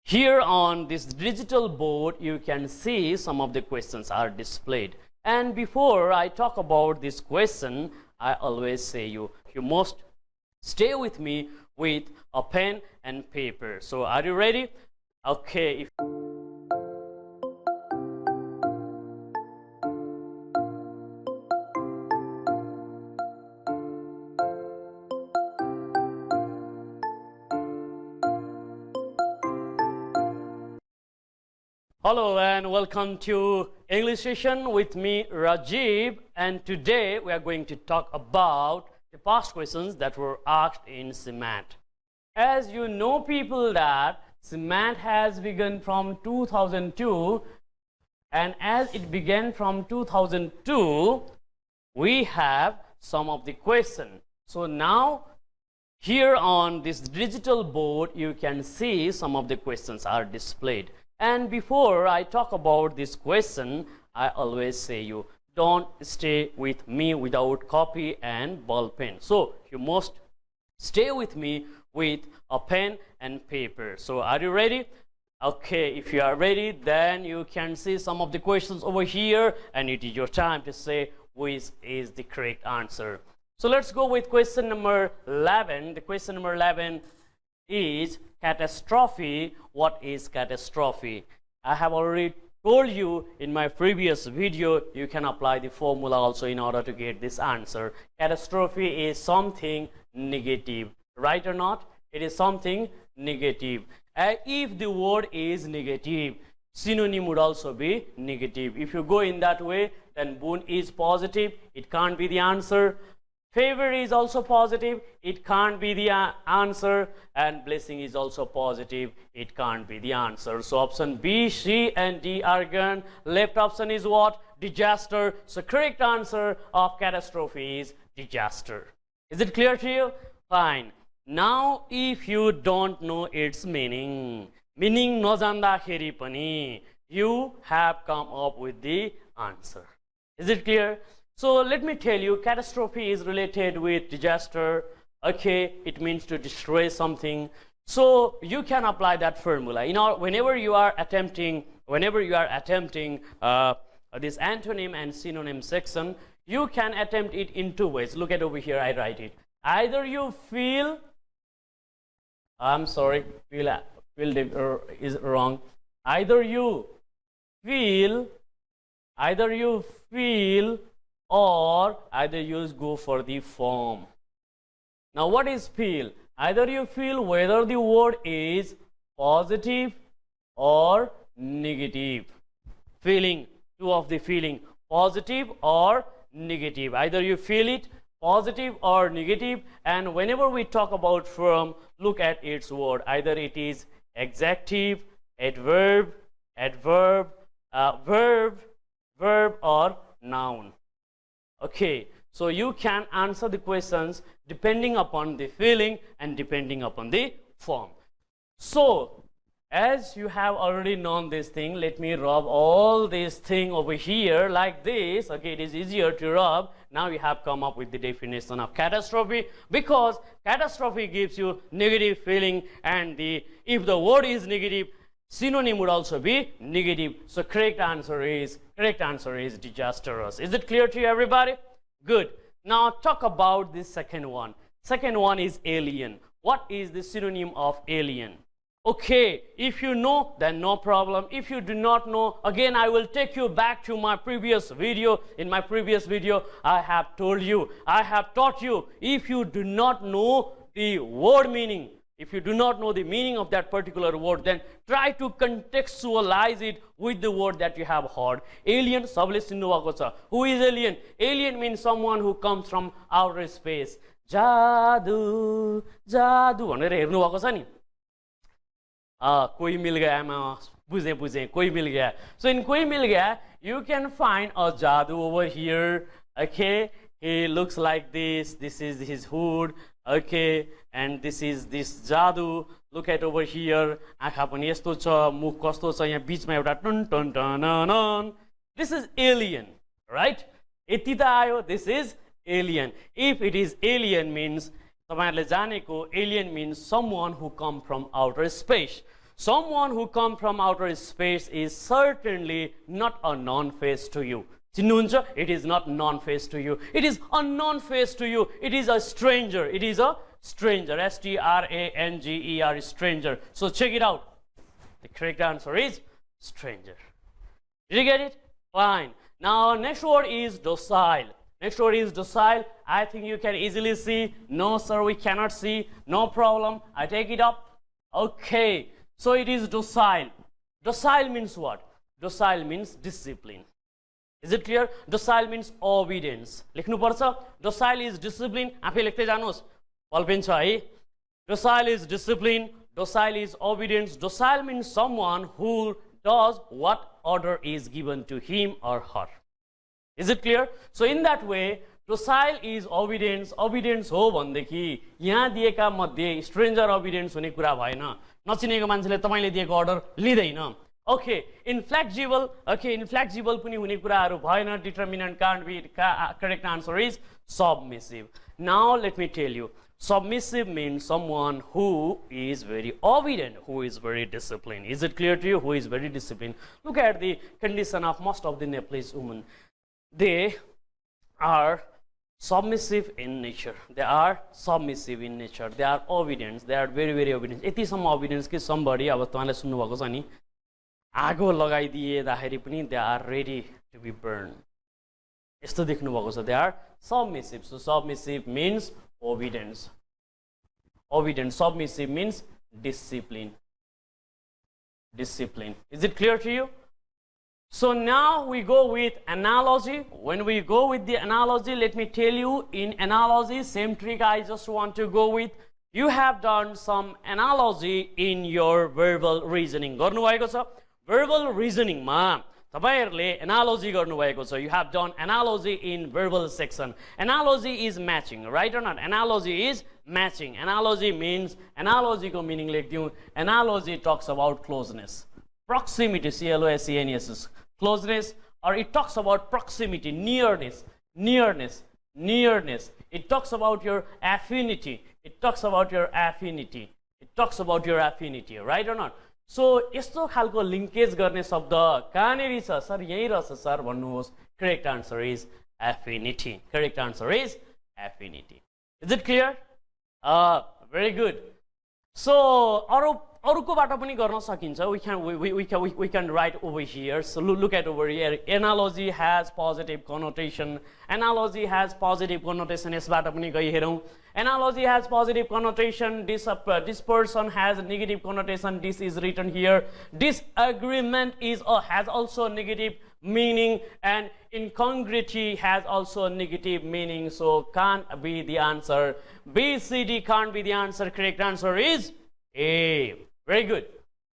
Here on this digital board, you can see some of the questions are displayed. And before I talk about this question, I always say you must stay with me with a pen and paper. So are you ready? Okay. Hello and welcome to English session with me Rajiv, and today we are going to talk about the past questions that were asked in Cmat. As you know people that Cmat has begun from 2002, and as it began from 2002 we have some of the questions. So now here on this digital board you can see some of the questions are displayed. And before I talk about this question, I always say you don't stay with me without copy and ball pen. So you must stay with me with a pen and paper. So are you ready? Okay, if you are ready, then you can see some of the questions over here, and it is your time to say which is the correct answer. So let's go with question number 11. The question number 11 is catastrophe. What is catastrophe? I have already told you in my previous video, you can apply the formula also in order to get this answer. Catastrophe is something negative, right or not? It is something negative. If the word is negative, synonym would also be negative. If you go in that way, then boon is positive, it can't be the answer. Favor is also positive, it can't be the answer, and blessing is also positive, it can't be the answer. So option B, C and D are gone. Left option is what? Disaster. So correct answer of catastrophe is disaster. Is it clear to you? Fine. Now if you don't know its meaning नजान्दाखेरि पनि, you have come up with the answer. Is it clear? So let me tell you, catastrophe is related with disaster. Okay, it means to destroy something. So you can apply that formula. You know, whenever you are attempting this antonym and synonym section, you can attempt it in two ways. Look at over here, I write it. Either you feel, I'm sorry, feel is wrong. Either you feel, or either you go for the form. Now what is feel? Either you feel whether the word is positive or negative. Feeling, two of the feeling, positive or negative. Either you feel it positive or negative. And whenever we talk about form, look at its word. Either it is adjective, adverb, verb or noun. Okay, so you can answer the questions depending upon the feeling and depending upon the form. So as you have already known this thing, let me rub all this thing over here like this. Okay, it is easier to rub. Now you have come up with the definition of catastrophe, because catastrophe gives you negative feeling, and if the word is negative, synonym would also be negative. So correct answer is disastrous. Is it clear to you, everybody? Good. Now talk about the second one. Second one is alien. What is the synonym of alien? Okay, if you know, then no problem. If you do not know, again I will take you back to my previous video. In my previous video, I have taught you, if you do not know the word meaning, if you do not know the meaning of that particular word, then try to contextualize it with the word that you have heard. Alien, sabले चिन्नु भएको छ. Who is alien? Alien means someone who comes from outer space. जादु भनेर हेर्नु भएको छ नि. कोही मिल गया, मैं बुझे कोही मिल गया. So in कोही मिल गया, you can find a जादु over here. Okay, he looks like this. This is his hood. Okay, and this is this जादु. Look at over here. आँखा पनि यस्तो छ, मुख कस्तो छ, यहाँ बीचमा एउटा टन टन टन. This is alien, right? यति त आयो. This is alien. If it is alien means, तपाईहरुले जानेको alien means someone who come from outer space. someone who come from outer space is certainly not a known face to you. चिन्नुहुन्छ? It is not known face to you. It is unknown face to you. It is a stranger. It is a stranger. stranger, stranger. So check it out. The correct answer is stranger. Did you get it? Fine. Now next word is docile. Next word is docile. I think you can easily see. No sir, we cannot see. No problem. I take it up. Okay. So it is docile. Docile means what? Docile means discipline. Is it clear? Docile means obedience. लेख्नु पर्छ. Docile is discipline. आफै लेख्दै जानुहोस्. Ballpen छ है. Docile is discipline. Docile is obedience. Docile means someone who does what order is given to him or her. Is it clear? So in that way, docile is obedience. Obedience हो भनेदेखि यहाँ दिएका मध्ये stranger obedience हुने कुरा भएन. नचिनेको मान्छेले तपाईले दिएको order लिँदैन. Okay, inflexible. Okay, inflexible पनि हुने कुराहरु भएन. Determinant can't be. Correct answer is submissive. Now let me tell you, submissive means someone who is very obedient, who is very disciplined. Is it clear to you? Who is very disciplined? Look at the condition of most of the Nepalese women. They are submissive in nature. They are submissive in nature. They are obedient. They are very, very obedient. यतिसम्म obedience कि somebody अब तपाईले सुन्नु भएको छ नि आगो लगाइदिएदाखेरि पनि they are ready to be burned. यस्तो देख्नु भएको छ. They are submissive. So submissive means obedience. Obedient. Submissive means discipline. Discipline. Is it clear to you? So now we go with analogy. When we go with the analogy, let me tell you, in analogy, same trick I just want to go with. You have done some analogy in your verbal reasoning. गर्नु भएको छ. Verbal reasoning मा तपाईहरुले analogy गर्नु भएको छ. You have done analogy in verbal section. Analogy is matching, right or not? Analogy is matching. Analogy means, analogy को meaning लेख्दियौ. Analogy talks about closeness. Proximity, closeness, closeness, or it talks about proximity, nearness, nearness, nearness. It talks about your affinity. It talks about your affinity. It talks about your affinity, right or not? So, यस्तो खालको linkage गर्ने शब्द कहाँनेरि छ sir? यही रहेछ sir भन्नुहोस्. Correct answer is affinity. Correct answer is affinity. Is it clear? Very good. So, अरूकोबाट पनि गर्न सकिन्छ. We can write over here. So look at over here. Analogy has positive connotation. Analogy has positive connotation. यसबाट पनि गई हेरौं. Analogy has positive connotation. This person has negative connotation. This is written here. Disagreement has also negative meaning, and incongruity has also negative meaning. So can't be the answer. B, C, D can't be the answer. Correct answer is A. Very good.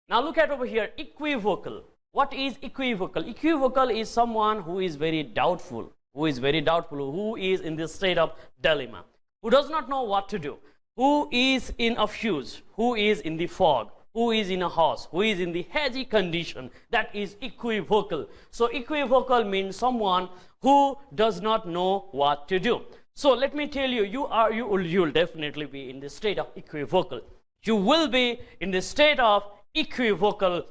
Now look at over here, equivocal. What is equivocal? Equivocal is someone who is very doubtful, who is in this state of dilemma, who does not know what to do, who is in a fuse, who is in the fog, who is in a horse, who is in the hazy condition. That is equivocal. So equivocal means someone who does not know what to do. So let me tell you, you will definitely be in the state of equivocal. You will be in the state of equivocal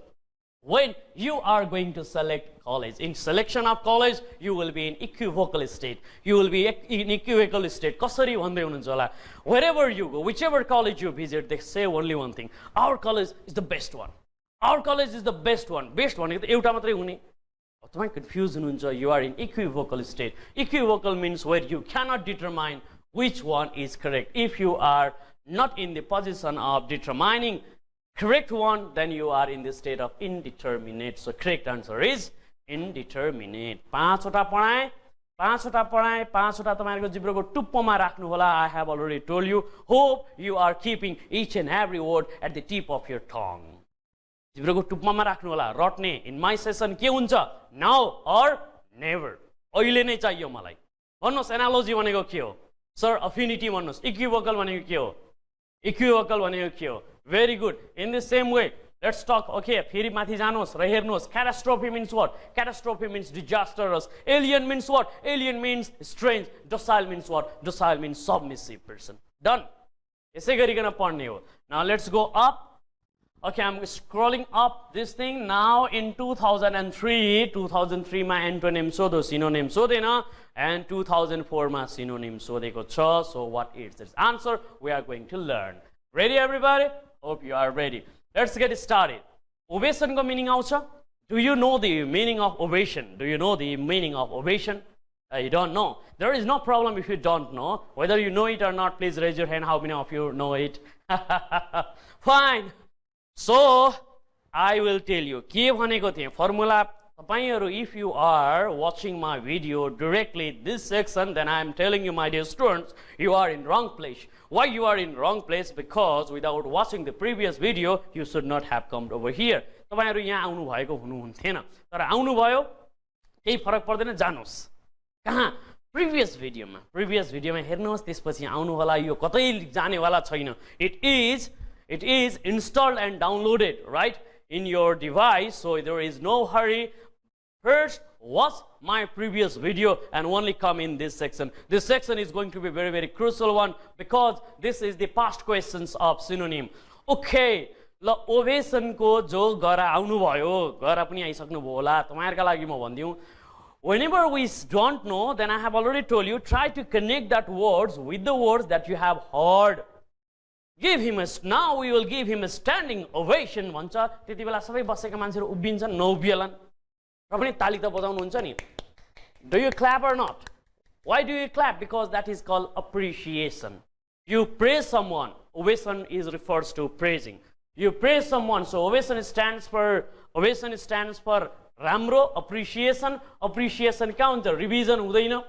when you are going to select college. In selection of college, you will be in equivocal state. You will be in equivocal state. कसरी भन्दै हुनुहुन्छ होला? Wherever you go, whichever college you visit, they say only one thing. Our college is the best one. Our college is the best one. Best भनेको त एउटा मात्रै हुने. तपाईं confused हुनुहुन्छ. You are in equivocal state. Equivocal means where you cannot determine which one is correct. If you are not in the position of determining correct one, then you are in the state of indeterminate. So correct answer is indeterminate. पाँचवटा पढाए पाँचवटा तपाईहरुको जिब्रोको टुप्पोमा राख्नु होला. I have already told you. Hope you are keeping each and every word at the tip of your tongue. जिब्रोको टुप्पोमा राख्नु होला. रट्ने in my session के हुन्छ? Now or never. अहिले नै चाहियो मलाई. भन्नुस् analogy भनेको के हो? Sir, affinity भन्नुस्. Equivocal भनेको के हो? Equivocal भनेको के हो? Very good. In the same way, let's talk. Okay, फेरि माथि जानुहोस् र हेर्नुहोस्. Catastrophe means what? Catastrophe means disastrous. Alien means what? Alien means strange. Docile means what? Docile means submissive person. Done. यसै गरिकन पढ्ने हो. Now let's go up. Okay, I'm scrolling up this thing. Now in 2003 मा antonym सोधो synonym सोधेन, and 2004 मा synonym सोधेको छ. So what is this answer? We are going to learn. Ready everybody? Hope you are ready. Let's get started. Ovation को meaning आउँछ? Do you know the meaning of ovation? Do you know the meaning of ovation? You don't know. There is no problem if you don't know. Whether you know it or not, please raise your hand. How many of you know it? Fine. So, I will tell you. के भनेको थिएँ formula तपाईहरु, if you are watching my video directly this section, then I am telling you, my dear students, you are in wrong place. Why you are in wrong place? Because without watching the previous video, you should not have come over here. तपाईहरु यहाँ आउनु भएको हुनुहुन्थेन, तर आउनु भयो, केही फरक पर्दैन, जानुस् कहाँ previous video मा हेर्नुहोस्, त्यसपछि आउनु होला, यो कतै जाने वाला छैन. It is installed and downloaded right in your device, so there is no hurry. First watch my previous video and only come in this section. This section is going to be very crucial one, because this is the past questions of synonym. Okay, ल ovation को जो गरा आउनु भयो, गरा पनि आइसक्नु भयो होला, तपाईहरुका लागि म भन्दिउ. Whenever we don't know, then I have already told you, try to connect that words with the words that you have heard. Give him now we will give him a standing ovation भन्छ. त्यति बेला सबै बसेका मान्छेहरु उभिन्छन्, नउभिएलान्, र पनि ताली त बजाउनुहुन्छ नि. Do you clap or not? Why do you clap? Because that is called appreciation. You praise someone. Ovation is refers to praising. You praise someone, so ovation stands for राम्रो, appreciation. Appreciation क्या हुन्छ? Revision हुँदैन,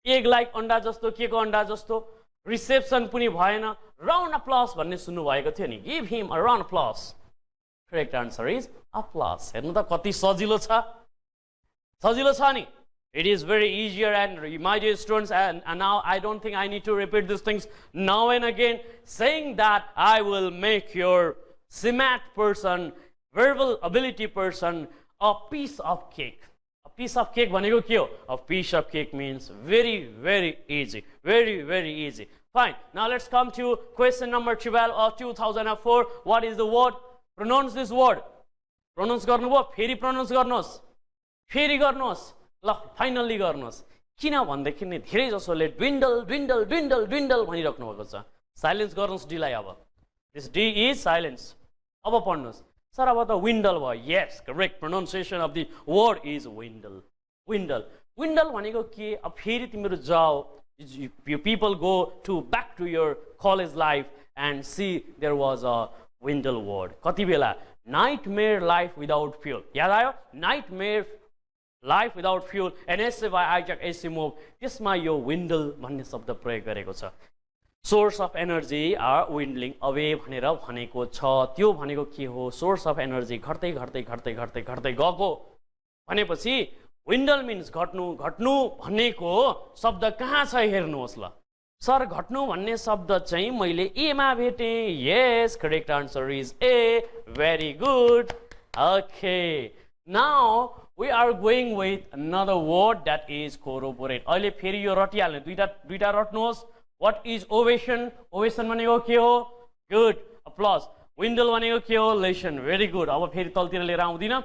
एक like अन्डा जस्तो, के को अन्डा जस्तो, reception पनि भएन, round applause भन्ने सुन्नु भएको थियो नि. Give him a round applause. Correct answer is applause. हेर्नु त कति सजिलो छ, सजिलो छ नि. It is very easier, and my dear students, and now I don't think I need to repeat these things now and again, saying that I will make your Cmat person, verbal ability person, a piece of cake. A piece of cake भनेको के हो? A piece of cake means very easy. Very easy. Fine. Now let's come to question number 12 of 2004. What is the word? Pronounce this word. Pronounce गर्नुभयो, फेरि pronounce गर्नुहोस्, फेरि गर्नुहोस्, ल finally गर्नुहोस्. किन भन्दाखेरि नि धेरै जसोले dwindle भनिराख्नु भएको छ. साइलेन्स गर्नुहोस् डी लाई. अब this D is silence. अब पढ्नुहोस्. सर अब त विन्डल भयो. Yes, correct pronunciation of the word is windle. Windle भनेको के? अब फेरि तिम्रो जाऊ, you people go to back to your college life and see there was a windle word. कति बेला? Nightmare life without fuel. याद आयो? Nightmare life without fuel, an essay by Isaac Asimov. त्यसमा यो windle भन्ने शब्द प्रयोग गरेको छ. Source of energy are dwindling away भनेर भनेको छ. त्यो भनेको के हो? Source of energy घट्दै गएको भनेपछि dwindle means घट्नु भनेको शब्द कहाँ छ हेर्नुहोस् ल. सर घट्नु भन्ने शब्द चाहिँ मैले ए मा भेटे. Yes, correct answer is A. Very good. Okay, now we are going with another word, that is corroborate. अहिले फेरि यो रटिहाल्ने, दुईटा रट्नुहोस्. What is ovation? Ovation भनेको के हो? Good. Applause. Windle भनेको के हो? Lation. Very good. अब फेरि तलतिर लिएर आउँदिन.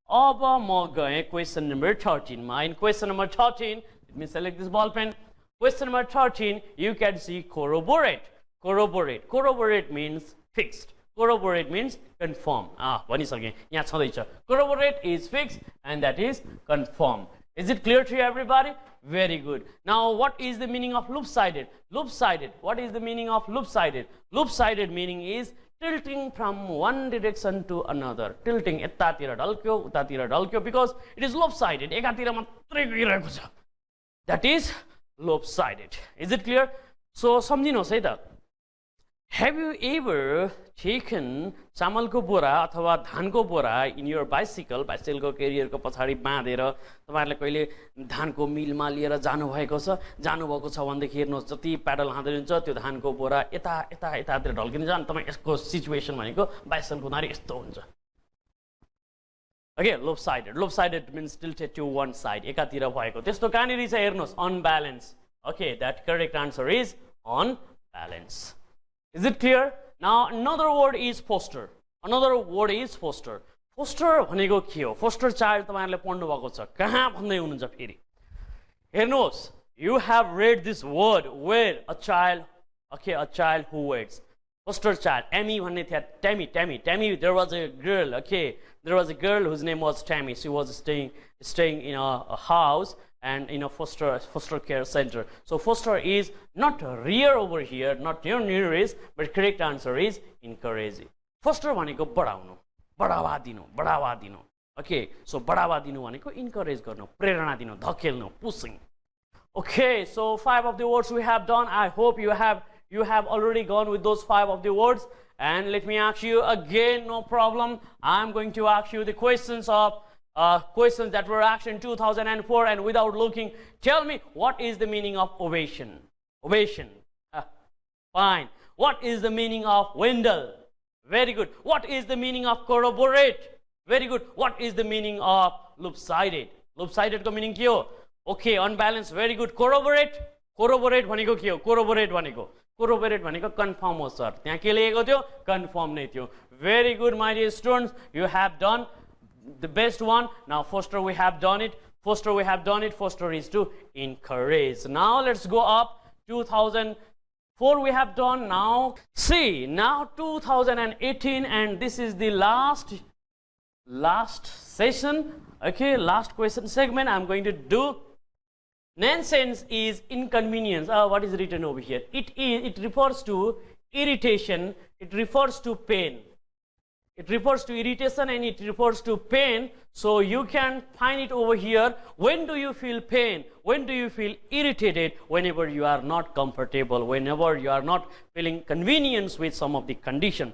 अब म गएँ question number 13 मा. In question number 13, let me select this ball pen. Question number 13, you can see corroborate. Corroborate means fixed. Corroborate means confirm. भनिसकेँ, यहाँ छँदैछ. Corroborate is fixed and that is confirm. Is it clear to you, everybody? Very good. Now, what is the meaning of loop-sided? What is the meaning of loop-sided? Loop-sided meaning is tilting from one direction to another. Tilting, यतातिर ढल्क्यो, उतातिर ढल्क्यो, because it is loop-sided. एकातिर मात्रै गइरहेको छ. That is loop-sided. Is it clear? So, सम्झिनुहोस् है त. Have you ever taken चामलको बोरा अथवा धानको बोरा in your bicycle को क्यारियरको पछाडि बाँधेर तपाईहरुले कहिले धानको मिलमा लिएर जानुभएको छ भनेदेखि हेर्नुहोस्, जति प्याडल हान्दै हुन्छ त्यो धानको बोरा यतातिर ढल्किन्छ अनि तपाई यसको सिचुएसन भनेको बाइसाइकलको नारी यस्तो हुन्छ. Okay, lopsided means tilted to one side, एकातिर भएको. त्यस्तो कहाँनिर छ हेर्नुहोस्, unbalanced. Okay, that correct answer is unbalanced. Is it clear? Now another word is poster. another word is foster. Foster भनेको के हो? Foster child तपाईहरुले पढ्नु भएको छ कहाँ भन्दै हुनुहुन्छ फेरि? हेर्नुहोस्, you have read this word where a child, okay, a child who waits. Foster child, Tammy भन्ने थियो, Tammy, there was a girl, okay, there was a girl whose name was Tammy. She was staying in a house and in a foster care center. So foster is not rear over here, not your nearest, but correct answer is encourage. Foster भनेको बढाउनु, बढावा दिनु. Okay, so बढावा दिनु भनेको encourage गर्नु, प्रेरणा दिनु, धकेल्नु, pushing. Okay, so 5 of the words we have done. I hope you have already gone with those 5 of the words. And let me ask you again, no problem. I'm going to ask you the questions that were asked in 2004, and without looking, tell me what is the meaning of ovation? Ovation. Fine. What is the meaning of Wendell? Very good. What is the meaning of corroborate? Very good. What is the meaning of loop-sided? Loop-sided ko meaning ke ho? Okay, unbalanced. Very good. Corroborate. Corroborate भनेको के हो? Corroborate भनेको confirm हो sir. त्यहाँ के लेखेको थियो? Confirm नै थियो. Very good, my dear students. You have done the best one. Now foster we have done it. Foster is to encourage. Now let's go up. 2004 we have done. Now see, now 2018, and this is the last session. Okay, last question segment I'm going to do. Nonsense is inconvenience. What is written over here? It refers to irritation. It refers to pain. It refers to irritation and it refers to pain. So you can find it over here. When do you feel pain? When do you feel irritated? Whenever you are not comfortable. Whenever you are not feeling convenience with some of the condition.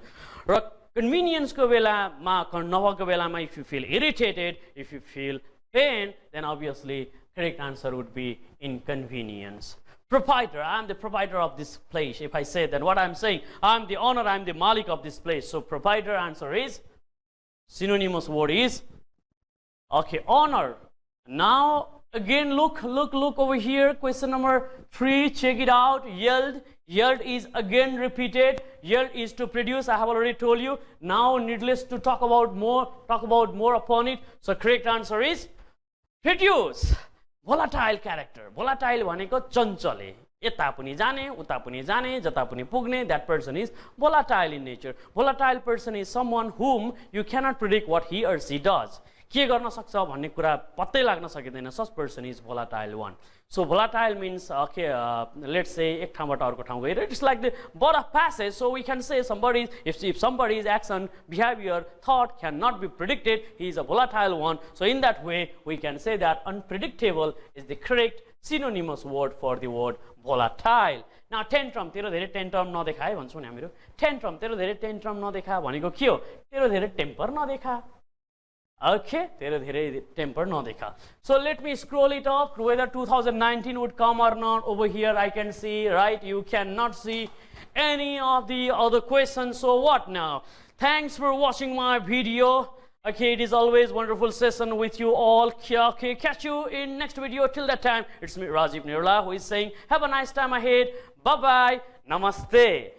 Convenience ko bela ma navako bela ma, if you feel irritated, if you feel pain, then obviously correct answer would be inconvenience. Proprietor, I am the proprietor of this place. If I say that, what I am saying, I am the owner, I am the malik of this place. So proprietor answer is, synonymous word is, okay, owner. Now again look over here, question number 3, check it out. Yield is again repeated. Yield is to produce. I have already told you. Now needless to talk about more upon it. So correct answer is produce. Volatile character. Volatile भनेको चञ्चले, यता पनि जाने, उता पनि जाने, जता पनि पुग्ने. That person is volatile in nature. Volatile person is someone whom you cannot predict what he or she does. के गर्न सक्छ भन्ने कुरा पत्तै लाग्न सकिदैन. Such person is volatile one. So volatile means, okay, let's say एक ठाउँबाट अर्को ठाउँ गएर, it's like the bird of passage. So we can say if somebody's action, behavior, thought cannot be predicted, he is a volatile one. So in that way we can say that unpredictable is the correct synonymous word for the word volatile. Now tantrum, तेरो धेरै tantrum नदेखा है भन्छौँ नि हामीहरू. Tantrum, तेरो धेरै tantrum नदेखा भनेको के हो? तेरो धेरै temper नदेखा. Okay, तेरो धेरै temper नदेखा. So let me scroll it up whether 2019 would come or not. Over here I can see, right? You cannot see any of the other questions. So what now? Thanks for watching my video. Okay, it is always wonderful session with you all. Okay, catch you in next video. Till that time, it's me, Rajiv Niroula, who is saying have a nice time ahead. Bye bye. Namaste.